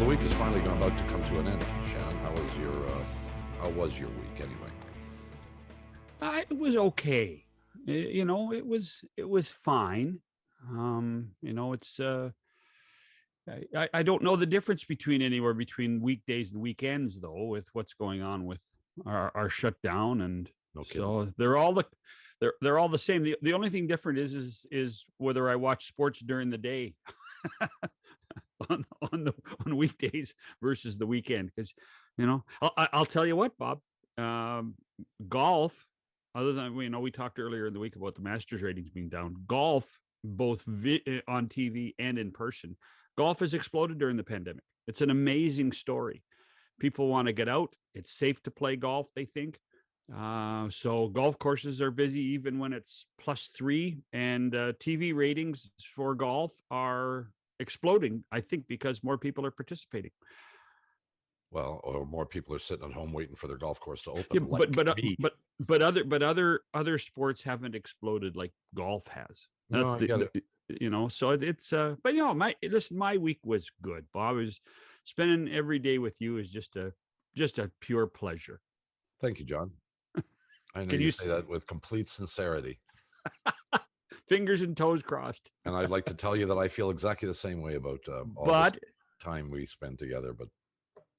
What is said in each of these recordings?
the week is finally about to come to an end. Shannon, how was your week anyway? It was okay. It was fine. It's I don't know the difference between weekdays and weekends though, with what's going on with our shutdown, and so they're all the same. The only thing different is whether I watch sports during the day on weekdays versus the weekend, because I'll tell you what, Bob, golf, other than we talked earlier in the week about the Masters ratings being down, golf, both on TV and in person, golf has exploded during the pandemic. It's an amazing story. People want to get out. It's safe to play golf, they think. So golf courses are busy even when it's +3, and TV ratings for golf are exploding, I think, because more people are participating. Well, or more people are sitting at home waiting for their golf course to open. Yeah, but other sports haven't exploded like golf has. That's so it's but my week was good, Bob. I was spending every day with you is just a pure pleasure. Thank you, John. I know you say that with complete sincerity. Fingers and toes crossed. And I'd like to tell you that I feel exactly the same way about all this time we spend together, but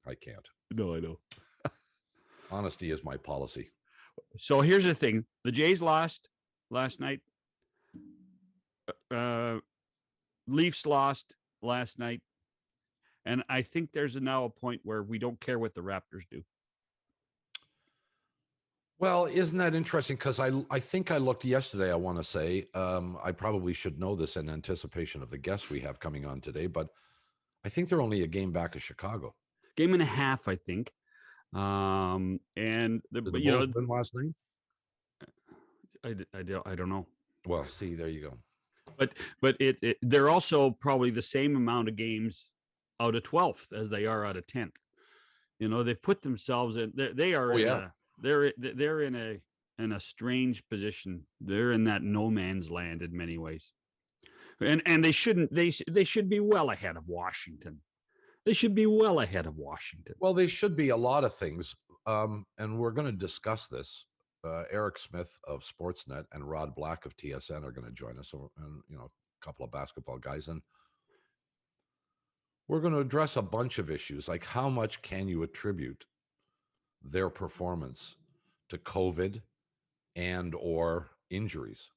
I can't. No, I know. Honesty is my policy. So here's the thing. The Jays lost last night. Leafs lost last night. And I think there's now a point where we don't care what the Raptors do. Well, isn't that interesting? Because I think I looked yesterday, I want to say. I probably should know this in anticipation of the guests we have coming on today, but I think they're only a game back of Chicago. Game and a half, I think. And Did the Bulls win last night? I don't know. Well, see, there you go. But they're also probably the same amount of games out of 12th as they are out of 10th. They've put themselves in. They are. They're in a strange position. They're in that no man's land in many ways, and they shouldn't. They should be well ahead of Washington. They should be well ahead of Washington. Well, they should be a lot of things, and we're going to discuss this. Eric Smith of Sportsnet and Rod Black of TSN are going to join us, and a couple of basketball guys, and we're going to address a bunch of issues, like how much can you attribute their performance to COVID and or injuries.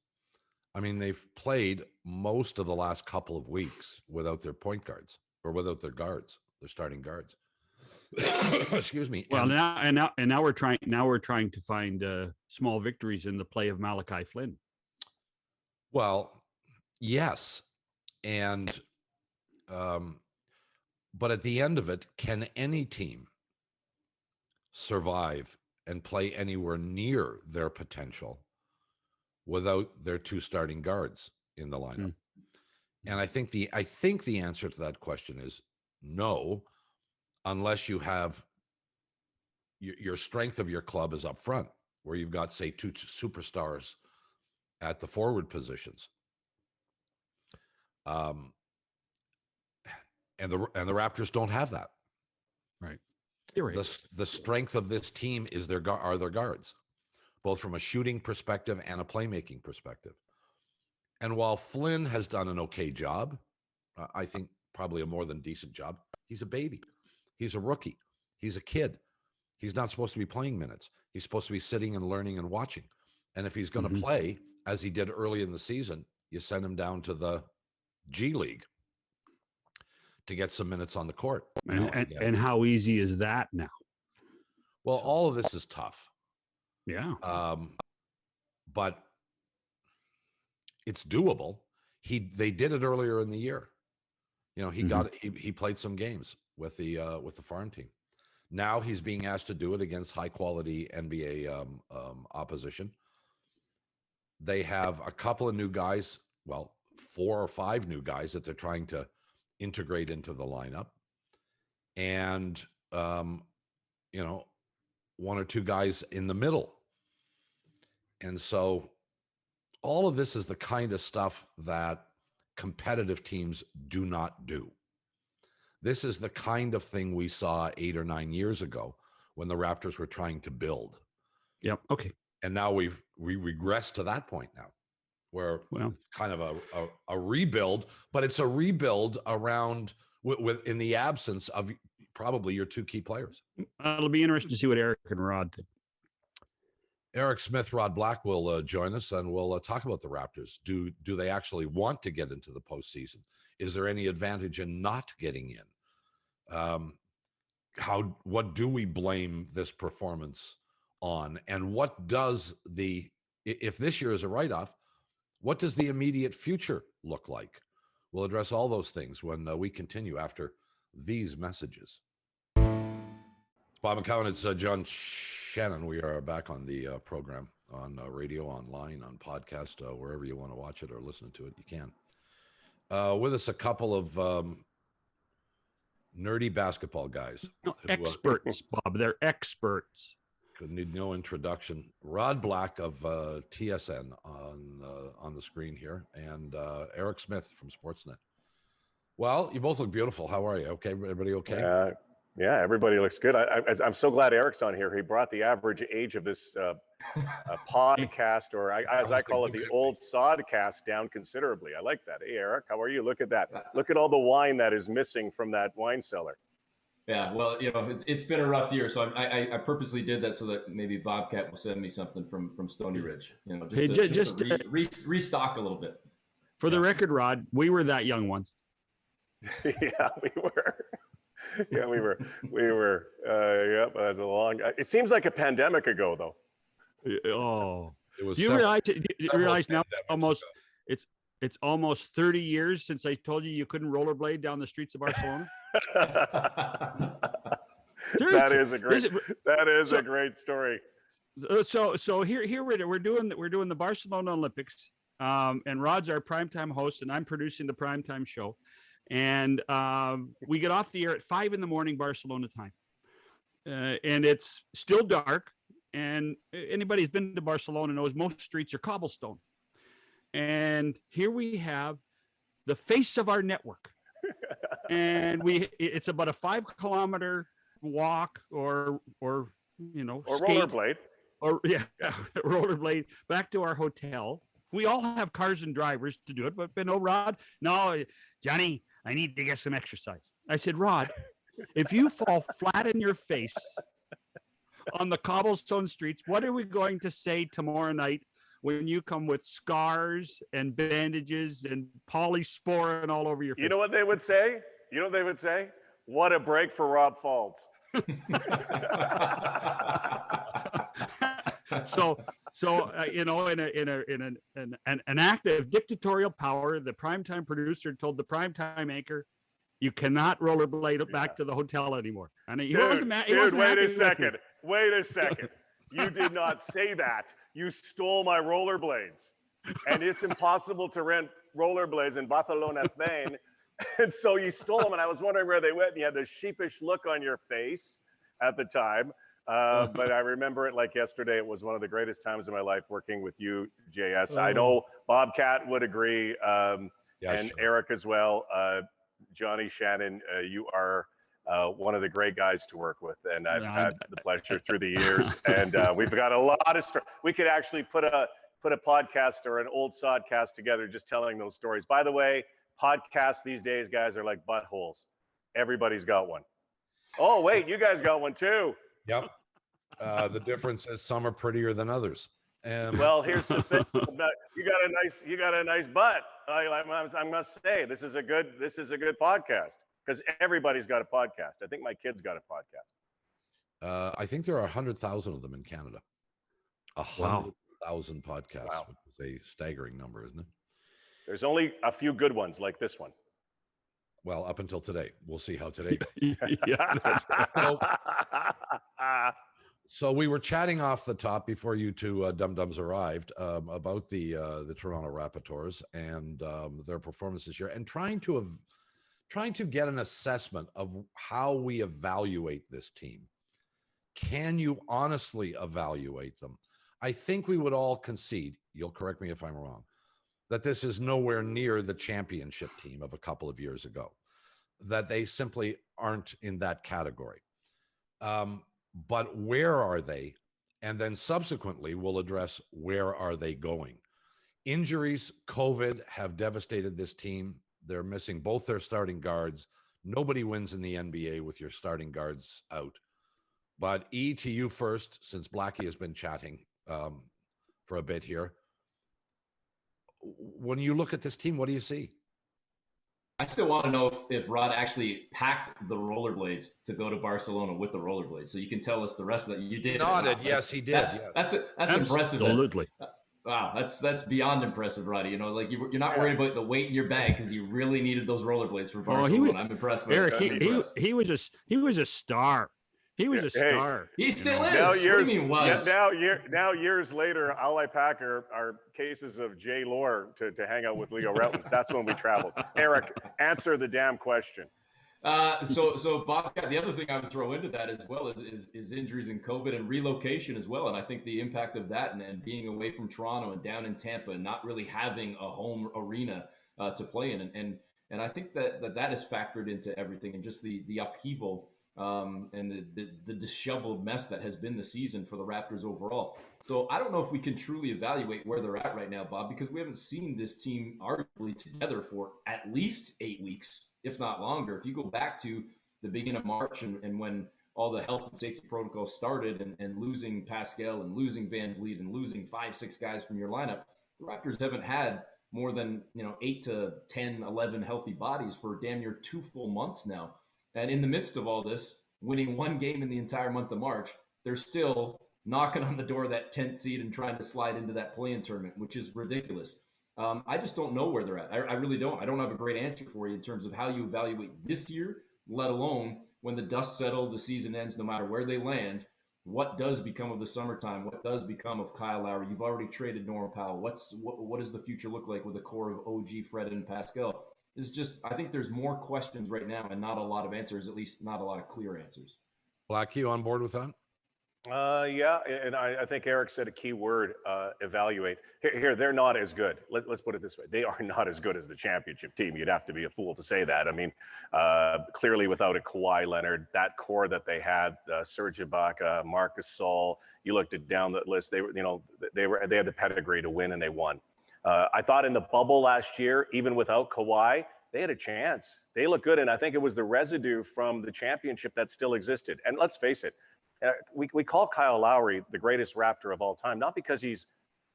I mean, they've played most of the last couple of weeks without their point guards or without their guards, their starting guards. Excuse me. Well, now we're trying to find small victories in the play of Malachi Flynn. Well, yes, and but at the end of it, can any team survive and play anywhere near their potential without their two starting guards in the lineup? And I think the answer to that question is no, unless you have your strength of your club is up front, where you've got, say, two superstars at the forward positions. And the Raptors don't have that. Right. The strength of this team is their guards, both from a shooting perspective and a playmaking perspective. And while Flynn has done an okay job, I think probably a more than decent job, he's a baby. He's a rookie. He's a kid. He's not supposed to be playing minutes. He's supposed to be sitting and learning and watching. And if he's going to play, as he did early in the season, you send him down to the G League to get some minutes on the court. And how easy is that now? Well, all of this is tough. Yeah. But it's doable. They did it earlier in the year. He played some games with the farm team. Now he's being asked to do it against high quality NBA opposition. They have a couple of new guys, 4 or 5 new guys that they're trying to integrate into the lineup, and 1 or 2 guys in the middle. And so all of this is the kind of stuff that competitive teams do not do. This is the kind of thing we saw 8 or 9 years ago when the Raptors were trying to build. Yep. Okay. And now we regressed to that point now, where kind of a rebuild, but it's a rebuild around with in the absence of probably your two key players. It'll be interesting to see what Eric and Rod think. Eric Smith, Rod Black will join us, and we'll talk about the Raptors. Do they actually want to get into the postseason? Is there any advantage in not getting in? What do we blame this performance on? And what does if this year is a write-off, what does the immediate future look like? We'll address all those things when we continue after these messages. It's Bob McCown, it's John Shannon. We are back on the program, on radio, online, on podcast, wherever you want to watch it or listen to it, you can. With us, a couple of nerdy basketball guys. Experts, Bob. They're experts. Could need no introduction. Rod Black of TSN on the screen here, and Eric Smith from Sportsnet. Well, you both look beautiful. How are you? Okay, everybody okay? Yeah, everybody looks good. I'm so glad Eric's on here. He brought the average age of this podcast, or as I call it, the old sodcast, down considerably. I like that. Hey, Eric, how are you? Look at that. Look at all the wine that is missing from that wine cellar. Yeah, well, it's been a rough year, so I purposely did that so that maybe Bobcat will send me something from Stony Ridge, just to restock a little bit. For the record, Rod, we were that young once. Yeah, we were. Yeah, we were. Yep, that's a long. It seems like a pandemic ago, though. Oh, it was. Do you realize now it's almost 30 years since I told you couldn't rollerblade down the streets of Barcelona? That is a great story. So here we're doing the Barcelona Olympics, and Rod's our primetime host, and I'm producing the primetime show, and we get off the air at 5 a.m. Barcelona time, and it's still dark. And anybody who's been to Barcelona knows most streets are cobblestone. And here we have the face of our network. And it's about a 5-kilometer walk or rollerblade. Rollerblade back to our hotel. We all have cars and drivers to do it, but no, Rod, no, Johnny, I need to get some exercise. I said, Rod, if you fall flat in your face on the cobblestone streets, what are we going to say tomorrow night when you come with scars and bandages and polysporin all over your face? You know what they would say? What a break for Rob Faulds. In an act of dictatorial power, the primetime producer told the primetime anchor, "You cannot rollerblade back to the hotel anymore." And he wasn't mad. Wait a second. You did not say that. You stole my rollerblades, and it's impossible to rent rollerblades in Barcelona, Spain. And so you stole them, and I was wondering where they went. And you had this sheepish look on your face at the time. But I remember it like yesterday. It was one of the greatest times of my life working with you, JS. I know Bobcat would agree, and sure. Eric as well. Johnny Shannon, you are one of the great guys to work with, and I've had the pleasure through the years. And we've got a lot of stories. We could actually put a podcast or an old sodcast together, just telling those stories. By the way, podcasts these days, guys, are like buttholes. Everybody's got one. Oh wait, you guys got one too. Yep. The difference is some are prettier than others. Well, here's the thing. You got a nice butt. I must say, this is a good podcast, because everybody's got a podcast. I think my kid's got a podcast. I think there are 100,000 of them in Canada. 100,000 podcasts, wow. Which is a staggering number, isn't it? There's only a few good ones like this one. Well, up until today. We'll see how today goes. Yeah, that's right. So we were chatting off the top before you two dum-dums arrived about the Toronto Raptors and their performance this year, and trying to get an assessment of how we evaluate this team. Can you honestly evaluate them? I think we would all concede, you'll correct me if I'm wrong, that this is nowhere near the championship team of a couple of years ago. that they simply aren't in that category. But where are they? And then subsequently, we'll address where are they going. Injuries, COVID have devastated this team. They're missing both their starting guards. Nobody wins in the NBA with your starting guards out. But E, to you first, since Blackie has been chatting for a bit here. When you look at this team, what do you see? I still want to know if Rod actually packed the rollerblades to go to Barcelona with the rollerblades. So you can tell us the rest of that. You did. Nodded. Yes, he did. That's impressive. Absolutely. Wow, that's beyond impressive, Roddy. You know, like you're not worried about the weight in your bag because you really needed those rollerblades for Barcelona. I'm impressed. Eric, he was a star. He was a star. He still is. Now, what do you mean was? Now years later, all I pack are cases of Jay Lore to hang out with Leo Retwins. That's when we traveled. Eric, answer the damn question. So Bobcat, the other thing I would throw into that as well is injuries and COVID and relocation as well. And I think the impact of that and being away from Toronto and down in Tampa and not really having a home arena to play in. And I think that is factored into everything and just the upheaval and the disheveled mess that has been the season for the Raptors overall. So I don't know if we can truly evaluate where they're at right now, Bob, because we haven't seen this team arguably together for at least 8 weeks, if not longer. If you go back to the beginning of March and when all the health and safety protocols started and losing Pascal and losing Van Vliet and losing 5-6 guys from your lineup, the Raptors haven't had more than 8 to 10, 11 healthy bodies for damn near 2 full months now. And in the midst of all this, winning 1 game in the entire month of March, they're still knocking on the door of that 10th seed and trying to slide into that play-in tournament, which is ridiculous. I just don't know where they're at. I really don't. I don't have a great answer for you in terms of how you evaluate this year, let alone when the dust settles, the season ends, no matter where they land, what does become of the summertime? What does become of Kyle Lowry? You've already traded Norman Powell. What does the future look like with a core of OG, Fred, and Pascal? It's just, I think there's more questions right now and not a lot of answers, at least not a lot of clear answers. Black, you on board with that? Yeah, and I think Eric said a key word, evaluate. Here, they're not as good. Let's put it this way. They are not as good as the championship team. You'd have to be a fool to say that. I mean, clearly without a Kawhi Leonard, that core that they had, Serge Ibaka, Marcus Gasol, you looked at down the list, they had the pedigree to win and they won. I thought in the bubble last year, even without Kawhi, they had a chance. They looked good, and I think it was the residue from the championship that still existed. And let's face it, we call Kyle Lowry the greatest Raptor of all time, not because he's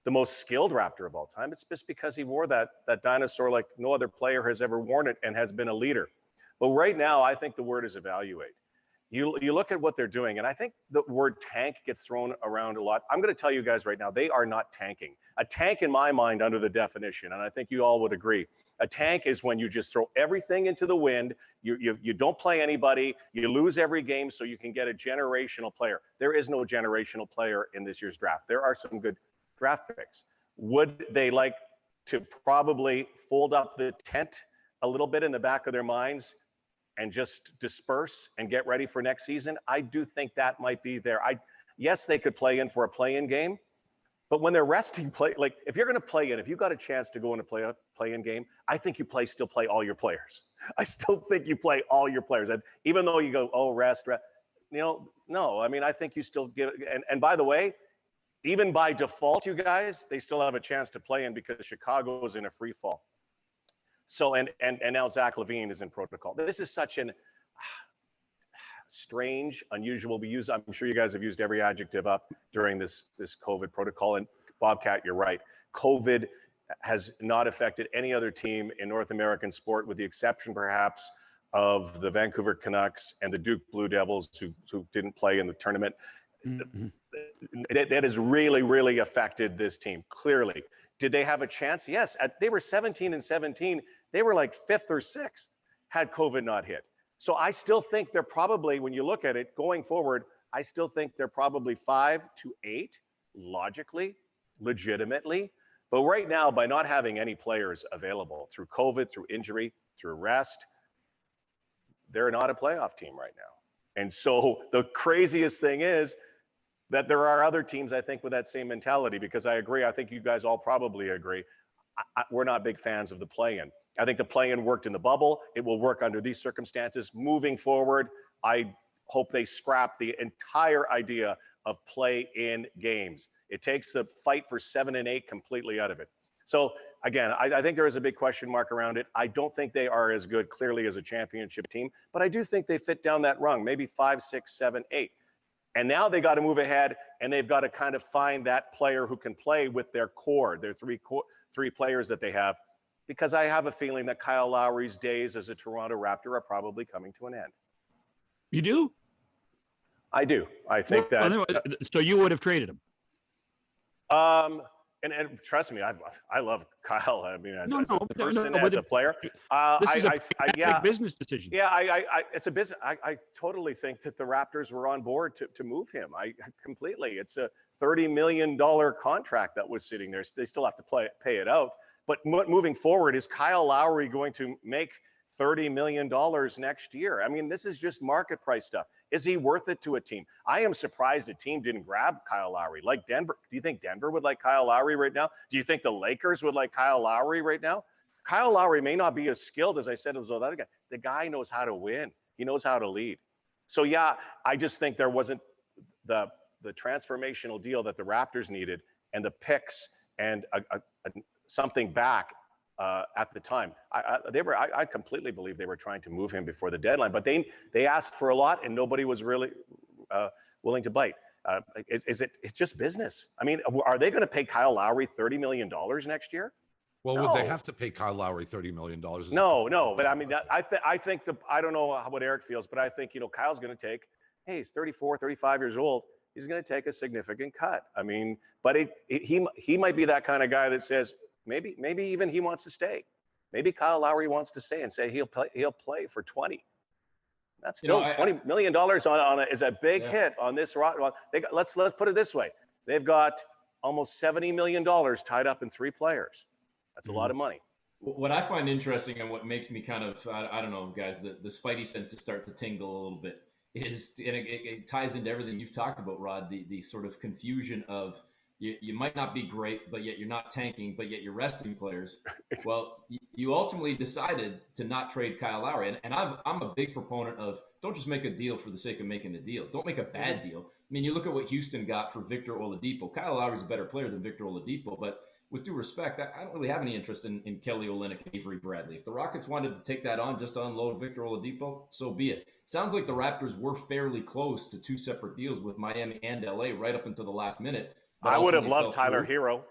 the most skilled Raptor of all time. It's just because he wore that dinosaur like no other player has ever worn it and has been a leader. But right now, I think the word is evaluate. You look at what they're doing, and I think the word tank gets thrown around a lot. I'm going to tell you guys right now, they are not tanking. A tank, in my mind, under the definition, and I think you all would agree, a tank is when you just throw everything into the wind, you don't play anybody, you lose every game so you can get a generational player. There is no generational player in this year's draft. There are some good draft picks. Would they like to probably fold up the tent a little bit in the back of their minds and just disperse and get ready for next season? I do think that might be there. Yes, they could play in for a play-in game, but when they're resting, like if you're going to play in, if you got a chance to go in a play-in game, I think you still play all your players. I still think you play all your players. And even though you go, oh, rest, no. I mean, I think you still give. And by the way, even by default, you guys, they still have a chance to play in because Chicago is in a free fall. So and now Zach LaVine is in protocol. This is such an strange, unusual. I'm sure you guys have used every adjective up during this COVID protocol. And Bobcat, you're right. COVID has not affected any other team in North American sport, with the exception perhaps of the Vancouver Canucks and the Duke Blue Devils, who didn't play in the tournament. Mm-hmm. That has really, really affected this team. Clearly, did they have a chance? Yes. They were 17-17. They were like 5th or 6th had COVID not hit. So I still think they're probably, when you look at it going forward, I still think they're probably 5 to 8, logically, legitimately. But right now, by not having any players available through COVID, through injury, through rest, they're not a playoff team right now. And so the craziest thing is that there are other teams, I think, with that same mentality, because I agree. I think you guys all probably agree. we're not big fans of the play-in. I think the play-in worked in the bubble. It will work under these circumstances. Moving forward, I hope they scrap the entire idea of play-in games. It takes the fight for 7 and 8 completely out of it. So again, I think there is a big question mark around it. I don't think they are as good clearly as a championship team, but I do think they fit down that rung, maybe 5, 6, 7, 8. And now they got to move ahead, and they've got to kind of find that player who can play with their core, their three players that they have, because I have a feeling that Kyle Lowry's days as a Toronto Raptor are probably coming to an end. You do? I do. I think that. So you would have traded him? And trust me, I love Kyle. I mean, as a person, as a player. This is a business decision. Yeah, it's a business. I totally think that the Raptors were on board to move him. I completely. It's a $30 million contract that was sitting there. They still have to pay it out. But moving forward, is Kyle Lowry going to make $30 million next year? I mean, this is just market price stuff. Is he worth it to a team? I am surprised a team didn't grab Kyle Lowry. Like Denver, do you think Denver would like Kyle Lowry right now? Do you think the Lakers would like Kyle Lowry right now? Kyle Lowry may not be as skilled as I said as the other guy. The guy knows how to win. He knows how to lead. So yeah, I just think there wasn't the transformational deal that the Raptors needed, and the picks and something back at the time. I completely believe they were trying to move him before the deadline, but they asked for a lot, and nobody was really willing to bite. It's just business. I mean, are they going to pay Kyle Lowry $30 million next year? Well, No. would they have to pay Kyle Lowry $30 million? No. But I mean, I think I don't know what Eric feels, but I think, Kyle's going to take, hey, he's 34, 35 years old. He's going to take a significant cut. I mean, but he might be that kind of guy that says, maybe even he wants to stay. Maybe Kyle Lowry wants to stay and say he'll play for 20. That's still $20 million is a big hit on this. Let's put it this way: they've got almost $70 million tied up in 3 players. That's a lot of money. What I find interesting and what makes me kind of I don't know, guys, the spidey senses start to tingle a little bit is, and it ties into everything you've talked about, Rod. The sort of confusion of you might not be great, but yet you're not tanking, but yet you're resting players. Well, you ultimately decided to not trade Kyle Lowry. And I'm a big proponent of don't just make a deal for the sake of making a deal. Don't make a bad deal. I mean, you look at what Houston got for Victor Oladipo. Kyle Lowry's a better player than Victor Oladipo, but with due respect, I don't really have any interest in Kelly Olynyk and Avery Bradley. If the Rockets wanted to take that on just to unload Victor Oladipo, so be it. Sounds like the Raptors were fairly close to 2 separate deals with Miami and LA right up until the last minute. I would have loved Tyler Hero.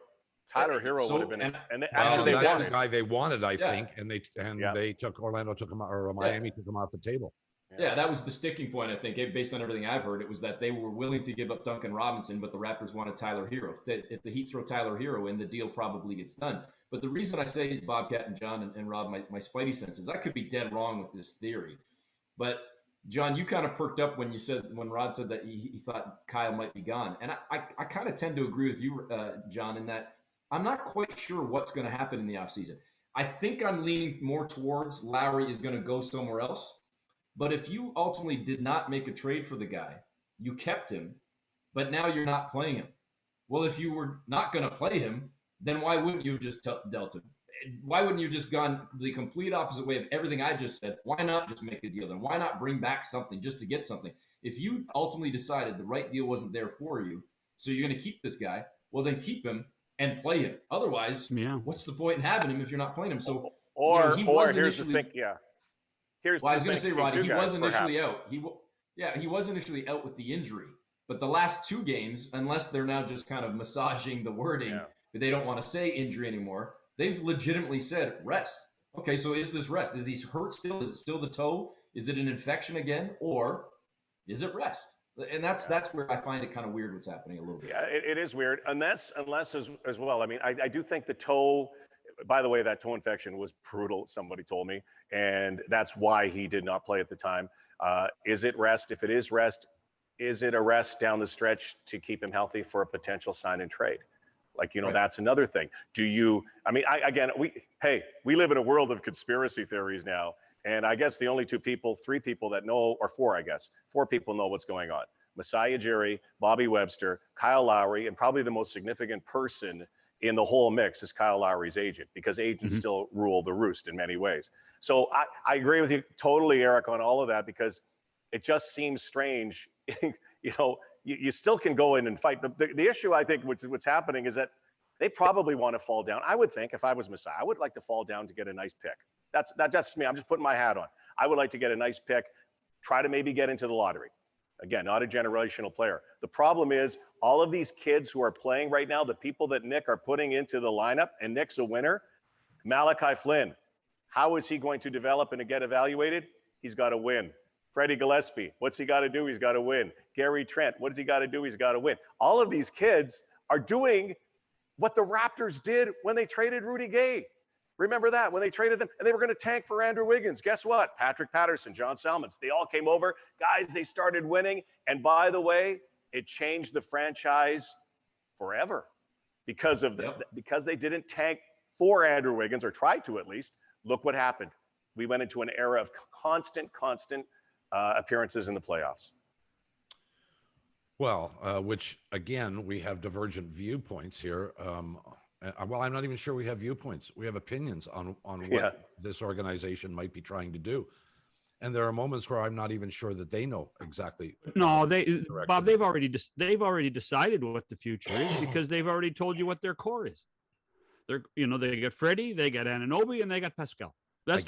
Tyler Hero would have been, and actually that's the guy they wanted, I think, and they took Orlando took him, or Miami took him off the table. Yeah, that was the sticking point, I think, based on everything I've heard. It was that they were willing to give up Duncan Robinson, but the Raptors wanted Tyler Hero. If the Heat throw Tyler Hero in, the deal probably gets done. But the reason I say, Bobcat and John and Rob, my spidey senses, I could be dead wrong with this theory. But, John, you kind of perked up when Rod said that he thought Kyle might be gone. And I kind of tend to agree with you, John, in that I'm not quite sure what's going to happen in the offseason. I think I'm leaning more towards Lowry is going to go somewhere else. But if you ultimately did not make a trade for the guy, you kept him, but now you're not playing him. Well, if you were not going to play him, then why wouldn't you have just dealt him? Why wouldn't you have just gone the complete opposite way of everything I just said? Why not just make a deal then? Why not bring back something just to get something? If you ultimately decided the right deal wasn't there for you, so you're going to keep this guy, well, then keep him and play him. Otherwise, what's the point in having him if you're not playing him? So, here's the thing, I was going to say, Roddy, he was initially out. He was initially out with the injury. But the last 2 games, unless they're now just kind of massaging the wording, but they don't want to say injury anymore, they've legitimately said rest. Okay, so is this rest? Is he hurt still? Is it still the toe? Is it an infection again? Or is it rest? And that's where I find it kind of weird what's happening a little bit. Yeah, it is weird. Unless as well, I mean, I do think the toe, by the way, that toe infection was brutal, somebody told me, and that's why he did not play at the time. Is it rest? If it is rest, is it a rest down the stretch to keep him healthy for a potential sign and trade? Like, right. That's another thing. We live in a world of conspiracy theories now. And I guess the only 3 people that know, or 4, I guess, 4 people know what's going on. Masai Ujiri, Bobby Webster, Kyle Lowry, and probably the most significant person in the whole mix is Kyle Lowry's agent, because agents still rule the roost in many ways. So I agree with you totally, Eric, on all of that, because it just seems strange. You still can go in and fight. The issue, I think, what's happening is that they probably want to fall down. I would think if I was Masai, I would like to fall down to get a nice pick. That's me. I'm just putting my hat on. I would like to get a nice pick, try to maybe get into the lottery. Again, not a generational player. The problem is all of these kids who are playing right now, the people that Nick are putting into the lineup, and Nick's a winner. Malachi Flynn, how is he going to develop and get evaluated? He's got to win. Freddie Gillespie, what's he got to do? He's got to win. Gary Trent, what does he got to do? He's got to win. All of these kids are doing what the Raptors did when they traded Rudy Gay. Remember that, when they traded them and they were going to tank for Andrew Wiggins. Guess what? Patrick Patterson, John Salmons, they all came over. Guys, they started winning. And by the way, it changed the franchise forever because they didn't tank for Andrew Wiggins, or tried to at least. Look what happened. We went into an era of constant appearances in the playoffs. Well, which again, we have divergent viewpoints here. Well, I'm not even sure we have viewpoints. We have opinions on what this organization might be trying to do. And there are moments where I'm not even sure that they know exactly. No, Bob, they've already decided what the future is, because they've already told you what their core is. They got Freddie, they got Anunoby, and they got Pascal. But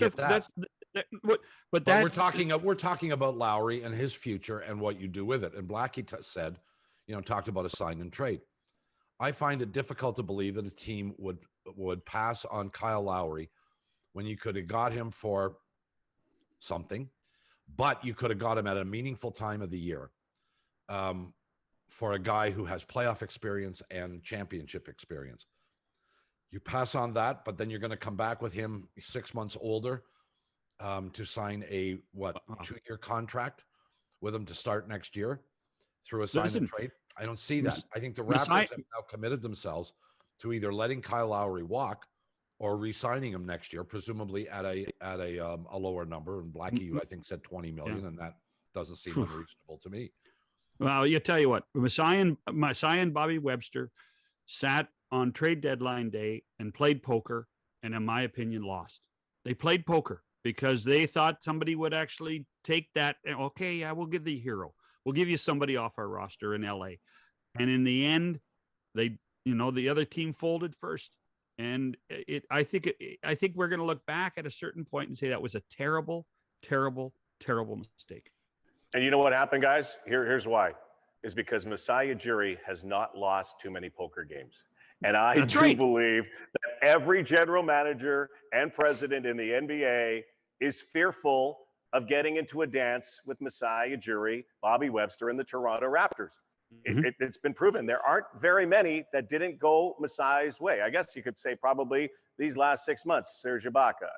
we're talking about Lowry and his future and what you do with it. And Blackie said, talked about a sign and trade. I find it difficult to believe that a team would pass on Kyle Lowry when you could have got him for something, but you could have got him at a meaningful time of the year, for a guy who has playoff experience and championship experience. You pass on that, but then you're going to come back with him 6 months older, to sign a 2-year contract with him to start next year through a sign and trade. I don't see that. I think the Raptors have now committed themselves to either letting Kyle Lowry walk or re-signing him next year, presumably at a lower number. And Blackie, you I think said 20 million, and that doesn't seem unreasonable to me. Well, you tell you what, Masai and Bobby Webster sat on trade deadline day and played poker, and in my opinion, lost. They played poker because they thought somebody would actually take that. Okay, yeah, we'll give the hero. We'll give you somebody off our roster in LA. And in the end, the other team folded first. And I think we're going to look back at a certain point and say that was a terrible, terrible, terrible mistake. And you know what happened, guys? Here's why. Is because Masai Ujiri has not lost too many poker games. And I believe that every general manager and president in the NBA is fearful of getting into a dance with Masai Ujiri, Bobby Webster, and the Toronto Raptors. It's been proven. There aren't very many that didn't go Masai's way. I guess you could say probably these last 6 months, Serge Ibaka,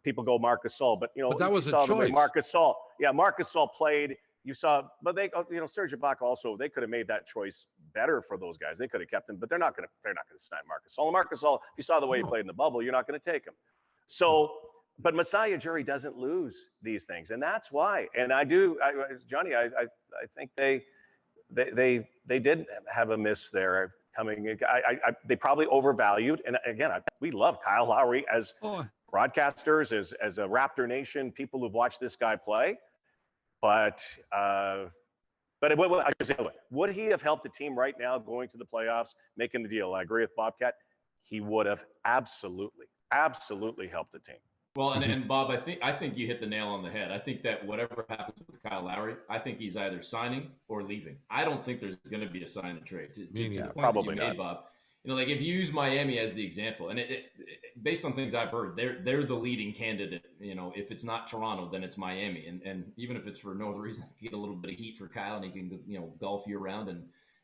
people go Marc Gasol, but but that was a choice. Marc Gasol played. You saw, but they, Serge Ibaka also, they could have made that choice better for those guys. They could have kept him, but they're not going to sign Marc Gasol. Marc Gasol, if you saw the way he played in the bubble, you're not going to take him. So, but Masai Ujiri doesn't lose these things, and that's why. And Johnny, I think they did have a miss there coming. They probably overvalued. And again, we love Kyle Lowry as broadcasters, as a Raptor Nation, people who've watched this guy play. But would he have helped the team right now going to the playoffs, making the deal? I agree with Bobcat. He would have absolutely helped the team. Well, and Bob, I think you hit the nail on the head. I think that whatever happens with Kyle Lowry, I think he's either signing or leaving. I don't think there's going to be a sign and trade. To the point probably that you made, Bob. If you use Miami as the example, and based on things I've heard, they're the leading candidate. If it's not Toronto, then it's Miami, and even if it's for no other reason, get a little bit of heat for Kyle, and he can golf year round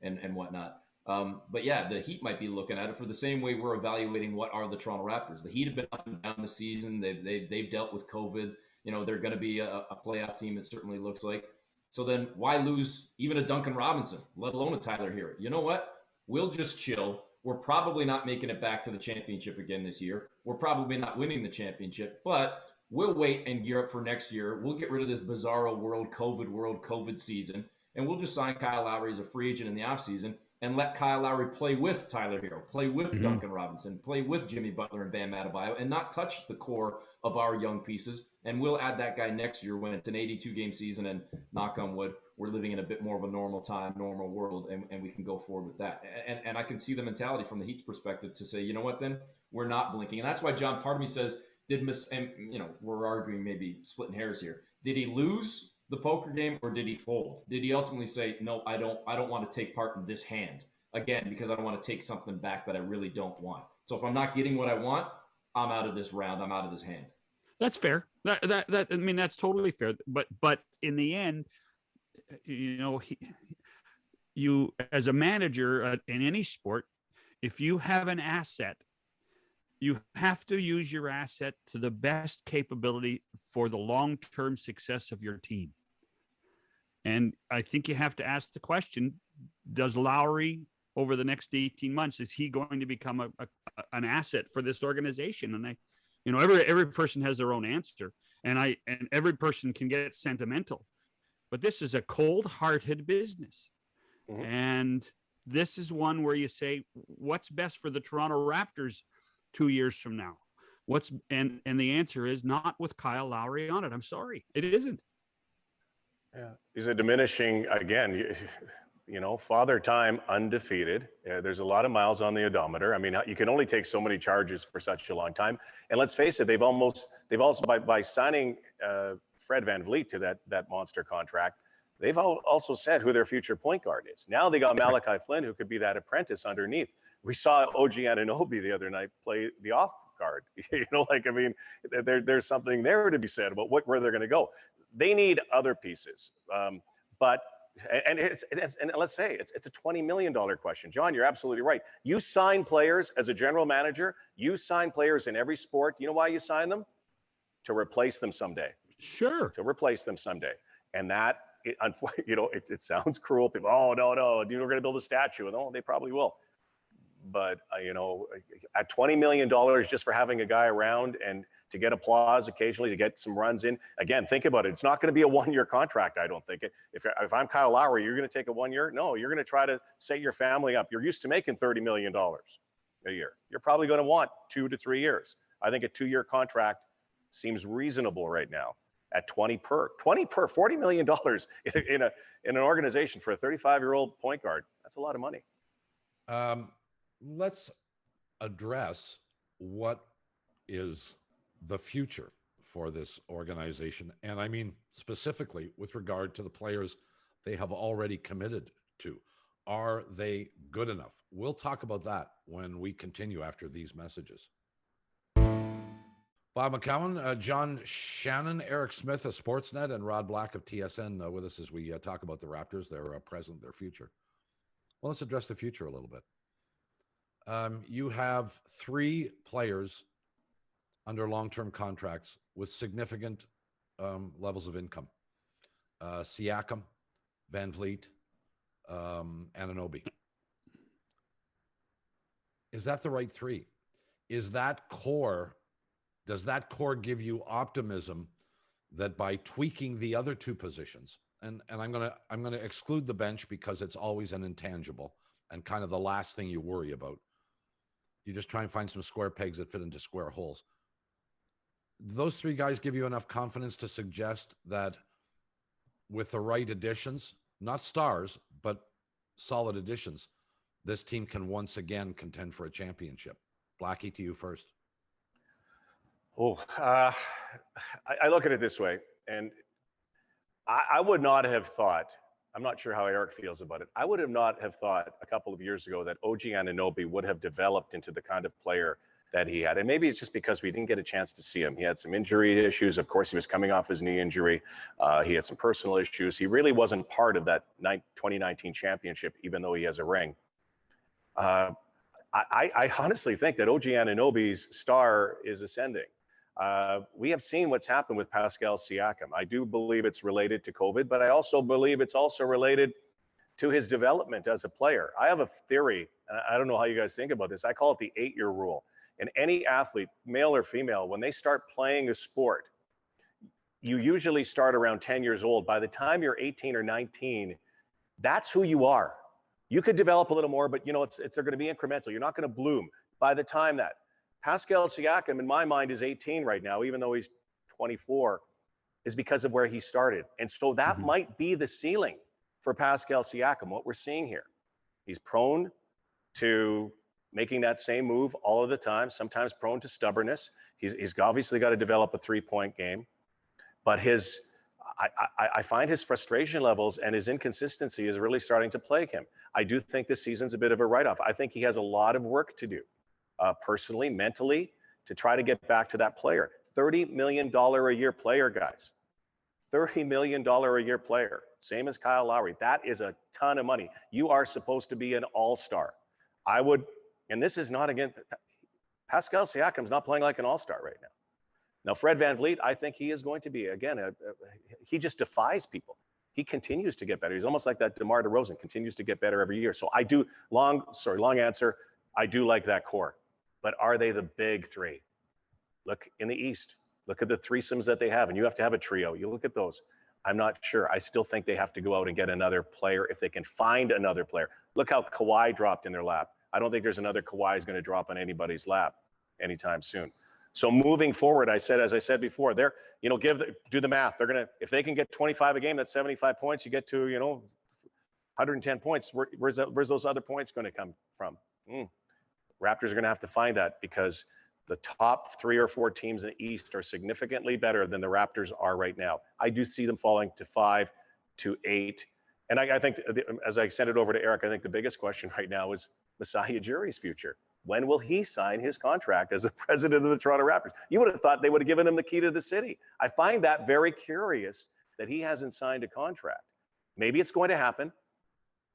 and whatnot. But yeah, the Heat might be looking at it for the same way we're evaluating what are the Toronto Raptors. The Heat have been up and down this season. They've dealt with COVID. They're going to be a playoff team. It certainly looks like. So then why lose even a Duncan Robinson, let alone a Tyler Hero? You know what? We'll just chill. We're probably not making it back to the championship again this year. We're probably not winning the championship, but we'll wait and gear up for next year. We'll get rid of this bizarro world COVID season, and we'll just sign Kyle Lowry as a free agent in the offseason. and let Kyle Lowry play with Tyler Hero, play with Duncan Robinson, play with Jimmy Butler and Bam Adebayo, and not touch the core of our young pieces. And we'll add that guy next year when it's an 82-game season, and knock on wood, we're living in a bit more of a normal time, normal world, and we can go forward with that. And I can see the mentality from the Heat's perspective to say, you know what, then we're not blinking. And that's why, John, part of me says, we're arguing, maybe splitting hairs here. Did he lose the poker game, or did he fold? Did he ultimately say, no, I don't want to take part in this hand again, because I don't want to take something back that I really don't want. So if I'm not getting what I want, I'm out of this round. I'm out of this hand. That's fair. That I mean, that's totally fair. But in the end, you as a manager in any sport, if you have an asset, you have to use your asset to the best capability for the long-term success of your team. And I think you have to ask the question, does Lowry, over the next 18 months, is he going to become an asset for this organization? And every person has their own answer, and every person can get sentimental, but this is a cold-hearted business. And this is one where you say, what's best for the Toronto Raptors 2 years from now? And the answer is not with Kyle Lowry on it. I'm sorry, it isn't. Yeah, he's a diminishing, again, Father Time undefeated. There's a lot of miles on the odometer. I mean, you can only take so many charges for such a long time. And let's face it, they've also by signing Fred VanVleet to that monster contract, they've also said who their future point guard is. Now they got Malachi Flynn, who could be that apprentice underneath. We saw OG Anunoby the other night play the off guard. There's something there to be said about where they're going to go. They need other pieces, but let's say it's a $20 million question. John, you're absolutely right. You sign players as a general manager. You sign players in every sport. You know why you sign them? To replace them someday. Sure. To replace them someday, and that it sounds cruel. People, oh no, we're going to build a statue. No, they probably will. But at $20 million just for having a guy around and to get applause occasionally, to get some runs in. Again, think about it. It's not going to be a one-year contract, I don't think. If I'm Kyle Lowry, you're going to take a 1 year? No, you're going to try to set your family up. You're used to making $30 million a year. You're probably going to want 2 to 3 years. I think a 2-year contract seems reasonable right now at 20 per, $40 million in an organization for a 35-year-old point guard. That's a lot of money. Let's address what is the future for this organization. And I mean, specifically with regard to the players they have already committed to. Are they good enough? We'll talk about that when we continue after these messages. Bob McCowan, John Shannon, Eric Smith of Sportsnet, and Rod Black of TSN with us as we talk about the Raptors, their present, their future. Well, let's address the future a little bit. You have 3 players under long-term contracts with significant levels of income. Siakam, VanVleet, Anunoby. Is that the right 3? Is that core? Does that core give you optimism that by tweaking the other 2 positions, and I'm gonna exclude the bench because it's always an intangible and kind of the last thing you worry about. You just try and find some square pegs that fit into square holes. Those 3 guys give you enough confidence to suggest that with the right additions, not stars, but solid additions, this team can once again contend for a championship. Blackie, to you first. I look at it this way, and I would not have thought, I'm not sure how Eric feels about it, I would have not have thought a couple of years ago that OG Anunoby would have developed into the kind of player that he had. And maybe it's just because we didn't get a chance to see him. He had some injury issues. Of course, he was coming off his knee injury. He had some personal issues. He really wasn't part of that 2019 championship, even though he has a ring. I honestly think that OG Anunoby's star is ascending. We have seen what's happened with Pascal Siakam. I do believe it's related to COVID, but I also believe it's also related to his development as a player. I have a theory, and I don't know how you guys think about this. I call it the 8-year rule. And any athlete, male or female, when they start playing a sport, you usually start around 10 years old. By the time you're 18 or 19, that's who you are. You could develop a little more, but they're going to be incremental. You're not going to bloom by the time that Pascal Siakam, in my mind, is 18 right now, even though he's 24, is because of where he started. And so that might be the ceiling for Pascal Siakam, what we're seeing here. He's prone to making that same move all of the time, sometimes prone to stubbornness. He's obviously got to develop a three-point game, but I find his frustration levels and his inconsistency is really starting to plague him. I do think this season's a bit of a write-off. I think he has a lot of work to do, personally, mentally, to try to get back to that player. $30 million a year player, guys. $30 million a year player, same as Kyle Lowry. That is a ton of money. You are supposed to be an all-star. And this is not, again, Pascal Siakam's not playing like an all-star right now. Now, Fred VanVleet, I think he is going to be, again, he just defies people. He continues to get better. He's almost like that DeMar DeRozan, continues to get better every year. So long answer, I do like that core. But are they the big three? Look in the East. Look at the threesomes that they have, and you have to have a trio. You look at those. I'm not sure. I still think they have to go out and get another player if they can find another player. Look how Kawhi dropped in their lap. I don't think there's another Kawhi is going to drop on anybody's lap anytime soon. So moving forward, as I said before, do the math. They're gonna, if they can get 25 a game, that's 75 points. You get to 110 points. Where's those other points going to come from? Raptors are going to have to find that, because the top 3 or 4 teams in the East are significantly better than the Raptors are right now. I do see them falling to 5 to 8. And I think, as I send it over to Eric, I think the biggest question right now is Masai Ujiri's future. When will he sign his contract as the president of the Toronto Raptors? You would have thought they would have given him the key to the city. I find that very curious that he hasn't signed a contract. Maybe it's going to happen,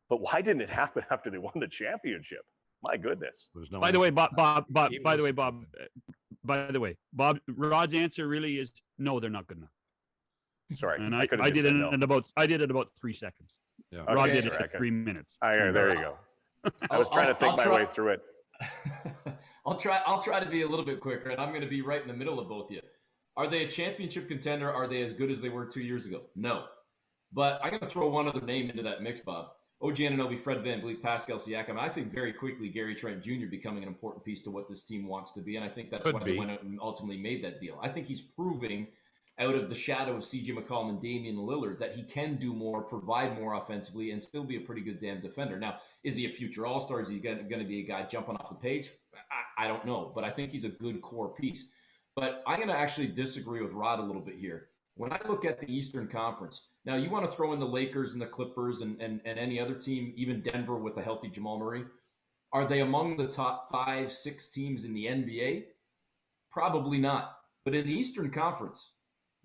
but why didn't it happen after they won the championship? My goodness. By the way, Bob, Rod's answer really is no, they're not good enough. Sorry. And I did it in about 3 seconds. Yeah. Rod did it in 3 minutes. There you go. I was trying to think my way through it. I'll try to be a little bit quicker, and I'm going to be right in the middle of both of you. Are they a championship contender? Are they as good as they were 2 years ago? No. But I'm going to throw one other name into that mix, Bob. OG Anunoby, Fred VanVleet, Pascal Siakam. I think very quickly Gary Trent Jr. becoming an important piece to what this team wants to be, and I think that's why they went out and ultimately made that deal. I think he's proving out of the shadow of CJ McCollum and Damian Lillard that he can do more, provide more offensively, and still be a pretty good damn defender. Now, is he a future all-star? Is he going to be a guy jumping off the page? I don't know, but I think he's a good core piece. But I'm going to actually disagree with Rod a little bit here. When I look at the Eastern Conference, now you want to throw in the Lakers and the Clippers and any other team, even Denver with a healthy Jamal Murray. Are they among the top 5, 6 teams in the NBA? Probably not. But in the Eastern Conference,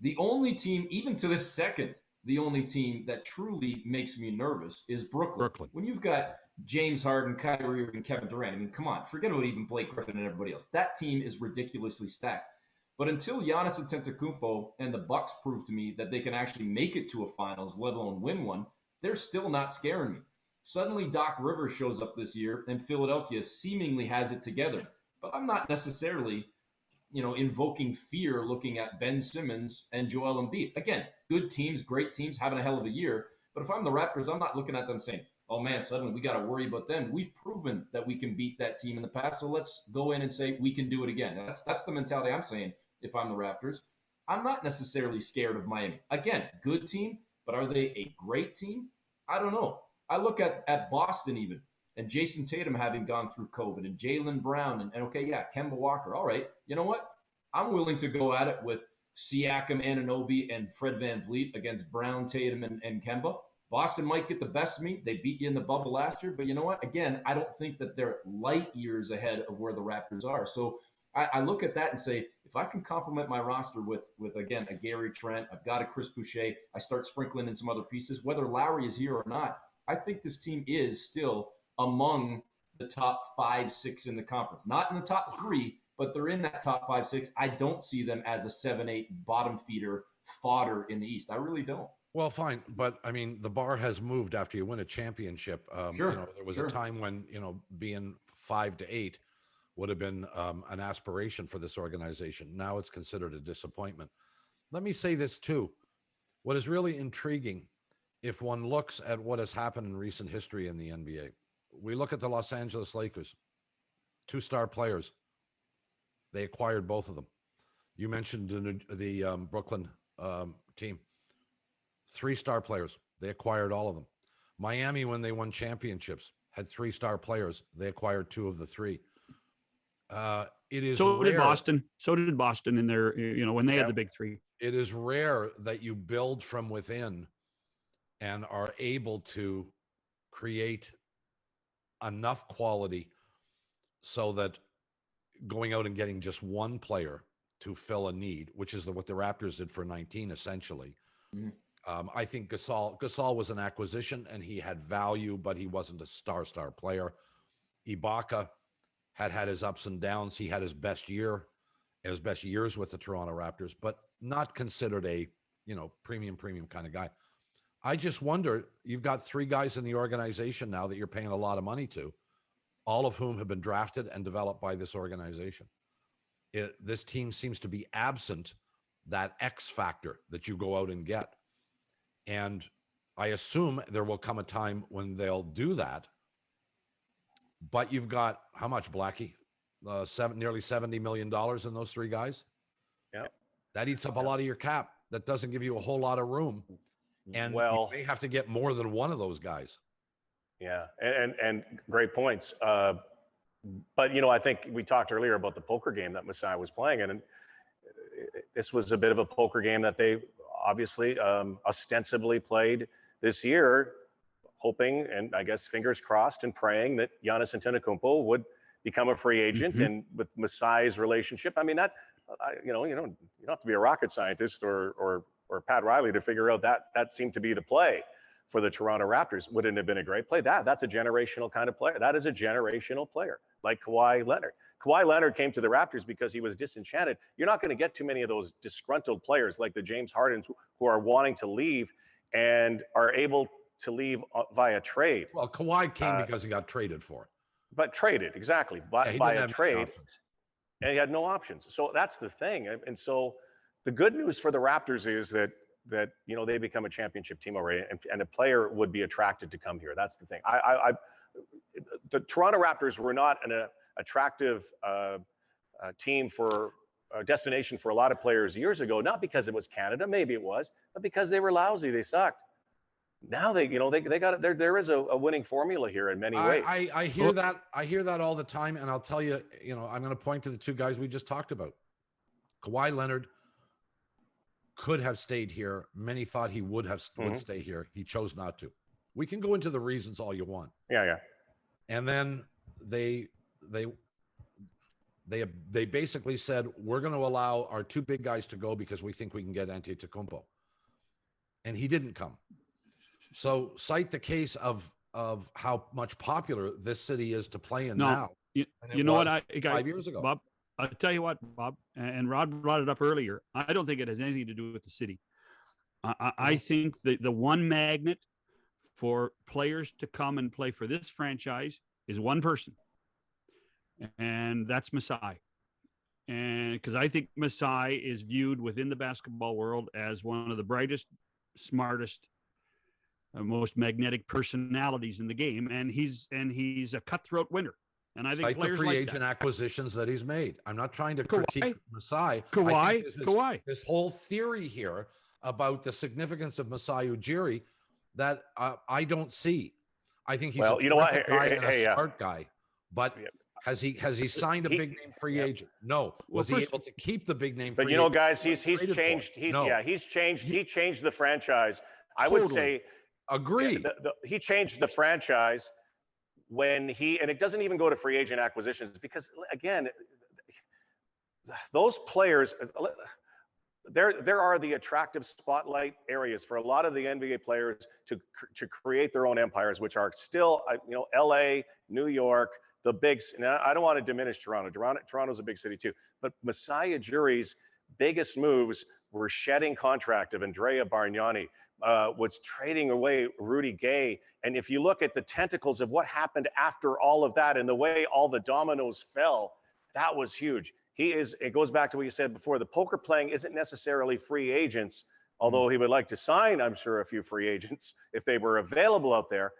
the only team, even to this second, the only team that truly makes me nervous is Brooklyn. When you've got James Harden, Kyrie Irving, Kevin Durant, I mean, come on, forget about even Blake Griffin and everybody else. That team is ridiculously stacked. But until Giannis Antetokounmpo and the Bucks prove to me that they can actually make it to a finals, let alone win one, they're still not scaring me. Suddenly, Doc Rivers shows up this year, and Philadelphia seemingly has it together. But I'm not necessarily, invoking fear looking at Ben Simmons and Joel Embiid. Again, good teams, great teams, having a hell of a year. But if I'm the Raptors, I'm not looking at them saying, oh man, suddenly we got to worry about them. We've proven that we can beat that team in the past, so let's go in and say we can do it again. That's the mentality I'm saying if I'm the Raptors. I'm not necessarily scared of Miami. Again, good team, but are they a great team? I don't know. I look at Boston even, and Jason Tatum having gone through COVID, and Jaylen Brown, and Kemba Walker. All right, you know what? I'm willing to go at it with Siakam, Anunoby, and Fred VanVleet against Brown, Tatum, and Kemba. Boston might get the best of me. They beat you in the bubble last year, but you know what? Again, I don't think that they're light years ahead of where the Raptors are. So I look at that and say, if I can complement my roster with again, a Gary Trent, I've got a Chris Boucher, I start sprinkling in some other pieces, whether Lowry is here or not, I think this team is still among the top 5, 6 in the conference. Not in the top 3, but they're in that top 5, 6. I don't see them as a 7, 8 bottom feeder fodder in the East. I really don't. Well, fine. But I mean, the bar has moved after you win a championship. There was a time when, being 5 to 8 would have been an aspiration for this organization. Now it's considered a disappointment. Let me say this too. What is really intriguing if one looks at what has happened in recent history in the NBA, we look at the Los Angeles Lakers, 2-star players. They acquired both of them. You mentioned the Brooklyn team, 3-star players. They acquired all of them. Miami, when they won championships, had 3-star players. They acquired 2 of the 3. It is so rare. did Boston. So did Boston in their, when they had the big 3. It is rare that you build from within and are able to create enough quality so that going out and getting just one player to fill a need, which is what the Raptors did for 19, essentially. Mm-hmm. I think Gasol was an acquisition and he had value, but he wasn't a star player. Ibaka had his ups and downs. He had his best years with the Toronto Raptors, but not considered a, premium kind of guy. I just wonder, you've got 3 guys in the organization now that you're paying a lot of money to, all of whom have been drafted and developed by this organization. This team seems to be absent that X factor that you go out and get. And I assume there will come a time when they'll do that. But you've got, how much, Blackie? Nearly $70 million in those 3 guys? Yeah. That eats up a lot of your cap. That doesn't give you a whole lot of room. And you may have to get more than one of those guys. Yeah, and great points. But, I think we talked earlier about the poker game that Masai was playing. And this was a bit of a poker game that they obviously ostensibly played this year, hoping, and I guess fingers crossed and praying that Giannis Antetokounmpo would become a free agent. Mm-hmm. And with Masai's relationship, I mean, that, you don't have to be a rocket scientist or Pat Riley to figure out that seemed to be the play for the Toronto Raptors. Wouldn't it have been a great play? That's a generational kind of player. That is a generational player, like Kawhi Leonard. Kawhi Leonard came to the Raptors because he was disenchanted. You're not going to get too many of those disgruntled players like the James Hardens who are wanting to leave and are able to leave via trade. Well, Kawhi came because he got traded for. But traded, exactly, by a trade. And he had no options. So that's the thing. And so the good news for the Raptors is that they become a championship team already, and a player would be attracted to come here. That's the thing. The Toronto Raptors were not an attractive team for a destination for a lot of players years ago, not because it was Canada, maybe it was, but because they were lousy, they sucked. Now they got it. There is a winning formula here in many ways. I hear that. I hear that all the time, and I'll tell you, I'm going to point to the 2 guys we just talked about. Kawhi Leonard could have stayed here. Many thought he would stay here. He chose not to. We can go into the reasons all you want. Yeah. And then they basically said, we're going to allow our 2 big guys to go because we think we can get Antetokounmpo. And he didn't come. So cite the case of how much popular this city is to play in now. You know what? 5 years ago. Bob, I'll tell you what, Bob, and Rod brought it up earlier. I don't think it has anything to do with the city. I think the one magnet for players to come and play for this franchise is one person, and that's Masai. And because I think Masai is viewed within the basketball world as one of the brightest, smartest, most magnetic personalities in the game, and he's a cutthroat winner. And I think the free agent acquisitions that he's made. I'm not trying to critique Masai. Kawhi. This whole theory here about the significance of Masai Ujiri that I don't see. I think he's a terrific guy and a smart guy, but has he signed a big name free agent? No. Was he able to keep the big name free agent? But guys, he's changed. He changed the franchise. I would say agree. He changed the franchise when and it doesn't even go to free agent acquisitions because again, those players, there are the attractive spotlight areas for a lot of the NBA players to create their own empires, which are still, LA, New York, the bigs. Now, I don't want to diminish Toronto. Toronto's a big city too, but Masai Ujiri's biggest moves were shedding contract of Andrea Bargnani, was trading away Rudy Gay. And if you look at the tentacles of what happened after all of that and the way all the dominoes fell, that was huge. It goes back to what you said before. The poker playing isn't necessarily free agents Although he would like to sign, I'm sure, a few free agents if they were available out there.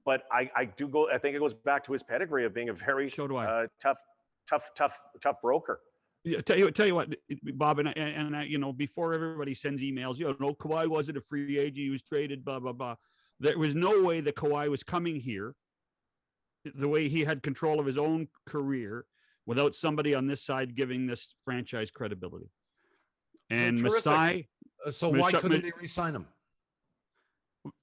But I think it goes back to his pedigree of being a very tough broker. Yeah, tell you what, Bob, and I, before everybody sends emails, Kawhi wasn't a free agent, he was traded, blah blah blah. There was no way that Kawhi was coming here the way he had control of his own career without somebody on this side giving this franchise credibility. And Masai. So why couldn't they re-sign him?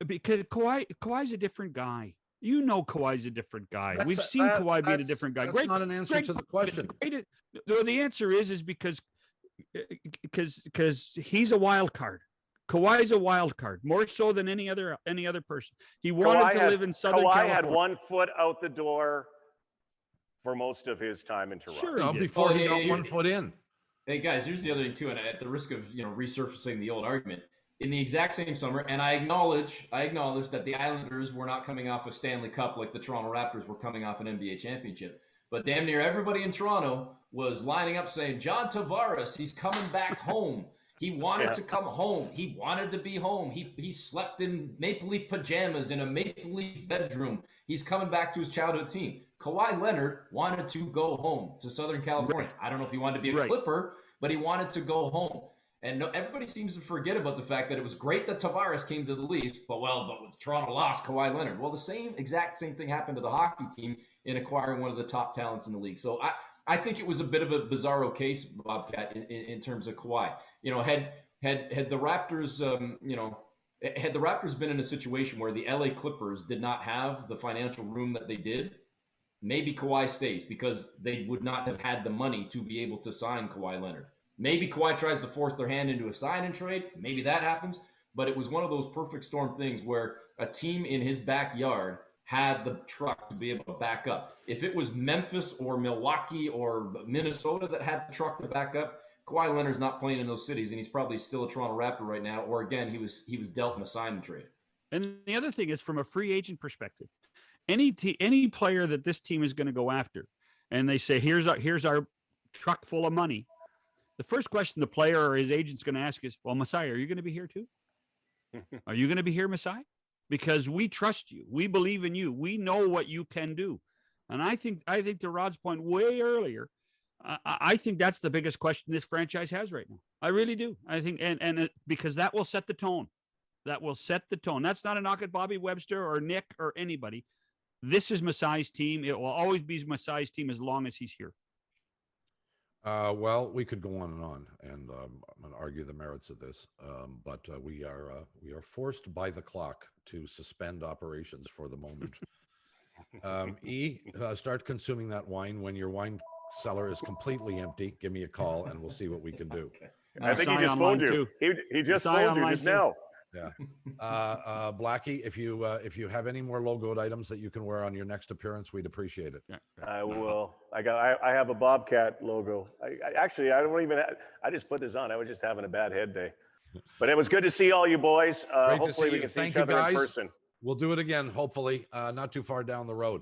Because Kawhi's a different guy. Kawhi's a different guy. We've seen Kawhi being a different guy. That's not an answer to the question. The answer is because he's a wild card. Kawhi's a wild card, more so than any other person. He wanted to live in Southern California. Kawhi had 1 foot out the door for most of his time in Toronto. Sure, before he got 1 foot in. Hey guys, here's the other thing too, and at the risk of resurfacing the old argument, in the exact same summer, and I acknowledge that the Islanders were not coming off a Stanley Cup like the Toronto Raptors were coming off an NBA championship. But damn near everybody in Toronto was lining up saying, John Tavares, he's coming back home. He wanted to come home. He wanted to be home. He slept in Maple Leaf pajamas in a Maple Leaf bedroom. He's coming back to his childhood team. Kawhi Leonard wanted to go home to Southern California. I don't know if he wanted to be a Clipper, but he wanted to go home. And everybody seems to forget about the fact that it was great that Tavares came to the Leafs, but Toronto lost Kawhi Leonard. Well, the exact same thing happened to the hockey team in acquiring one of the top talents in the league. So I think it was a bit of a bizarro case, Bobcat, in terms of Kawhi. Had the Raptors, had the Raptors been in a situation where the LA Clippers did not have the financial room that they did, maybe Kawhi stays because they would not have had the money to be able to sign Kawhi Leonard. Maybe Kawhi tries to force their hand into a sign and trade. Maybe that happens. But it was one of those perfect storm things where a team in his backyard had the truck to be able to back up. If it was Memphis or Milwaukee or Minnesota that had the truck to back up, Kawhi Leonard's not playing in those cities, and he's probably still a Toronto Raptor right now. Or again, he was dealt in a sign and trade. And the other thing is, from a free agent perspective, any player that this team is going to go after, and they say, here's our truck full of money. The first question the player or his agent's going to ask is, well, Masai, are you going to be here too? Are you going to be here, Masai? Because we trust you. We believe in you. We know what you can do. And I think to Rod's point way earlier, I think that's the biggest question this franchise has right now. I really do. I think, because that will set the tone. That will set the tone. That's not a knock at Bobby Webster or Nick or anybody. This is Masai's team. It will always be Masai's team as long as he's here. Well, we could go on, and I'm going to argue the merits of this, but we are forced by the clock to suspend operations for the moment. Start consuming that wine when your wine cellar is completely empty. Give me a call, and we'll see what we can do. Okay. I think he just phoned you. He just phoned you just now. Yeah. Blackie, if you have any more logoed items that you can wear on your next appearance, we'd appreciate it. I will. I have a Bobcat logo. I just put this on. I was just having a bad head day. But it was good to see all you boys. Hopefully we can see each other in person. We'll do it again, hopefully, not too far down the road.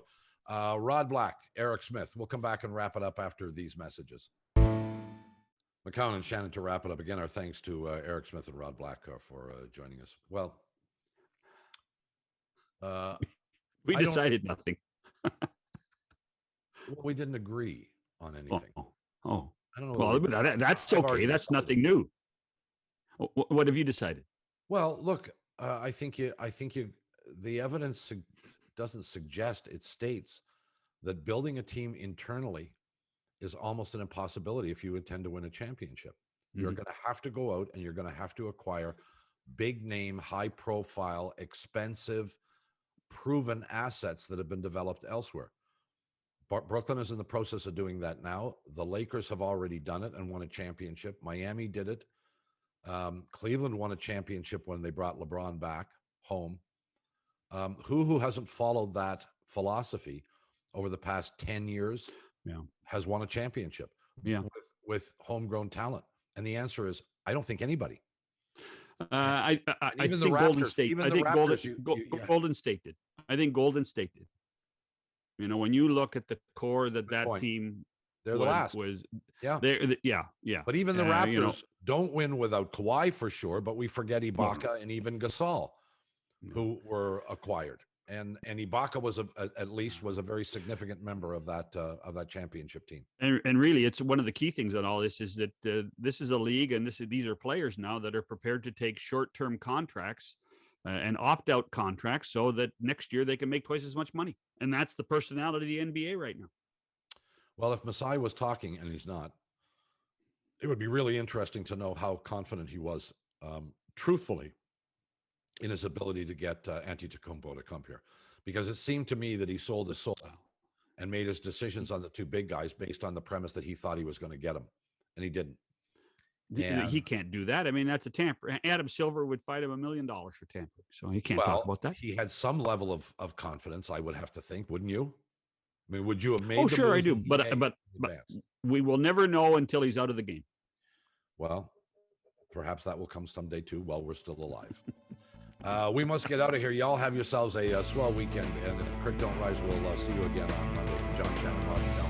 Rod Black, Eric Smith. We'll come back and wrap it up after these messages. McCown and Shannon, to wrap it up again, our thanks to Eric Smith and Rod Black for joining us. Well, we decided nothing. Well, we didn't agree on anything. Oh. I don't know. Well, that's okay. That's nothing new. What have you decided? Well, look, I think the evidence doesn't suggest, it states that building a team internally is almost an impossibility if you intend to win a championship. You're going to have to go out and you're going to have to acquire big name, high profile, expensive, proven assets that have been developed elsewhere. Brooklyn is in the process of doing that now. The Lakers have already done it and won a championship. Miami did it. Cleveland won a championship when they brought LeBron back home. Who hasn't followed that philosophy over the past 10 years has won a championship with homegrown talent? And the answer is, I don't think anybody. I think Golden State. I think Golden State did. I think Golden State did. When you look at the core that team They're the last. Yeah. Yeah. But even the Raptors you know, don't win without Kawhi for sure, but we forget Ibaka and even Gasol, who were acquired. And Ibaka was at least a very significant member of that championship team. And really, it's one of the key things on all this is that this is a league, and these are players now that are prepared to take short-term contracts and opt-out contracts, so that next year they can make twice as much money. And that's the personality of the NBA right now. Well, if Masai was talking, and he's not, it would be really interesting to know how confident he was, truthfully, in his ability to get Antetokounmpo to come here, because it seemed to me that he sold his soul and made his decisions on the two big guys based on the premise that he thought he was going to get them, and he didn't. And he can't do that. I mean, that's a tamper. Adam Silver would fight him $1 million for tampering, so he can't talk about that. He had some level of confidence, I would have to think, wouldn't you? I mean, would you have made? Oh, sure, I do, but we will never know until he's out of the game. Well, perhaps that will come someday too, while we're still alive. We must get out of here. Y'all have yourselves a swell weekend, and if the creek don't rise, we'll see you again on Monday. For John Shannon,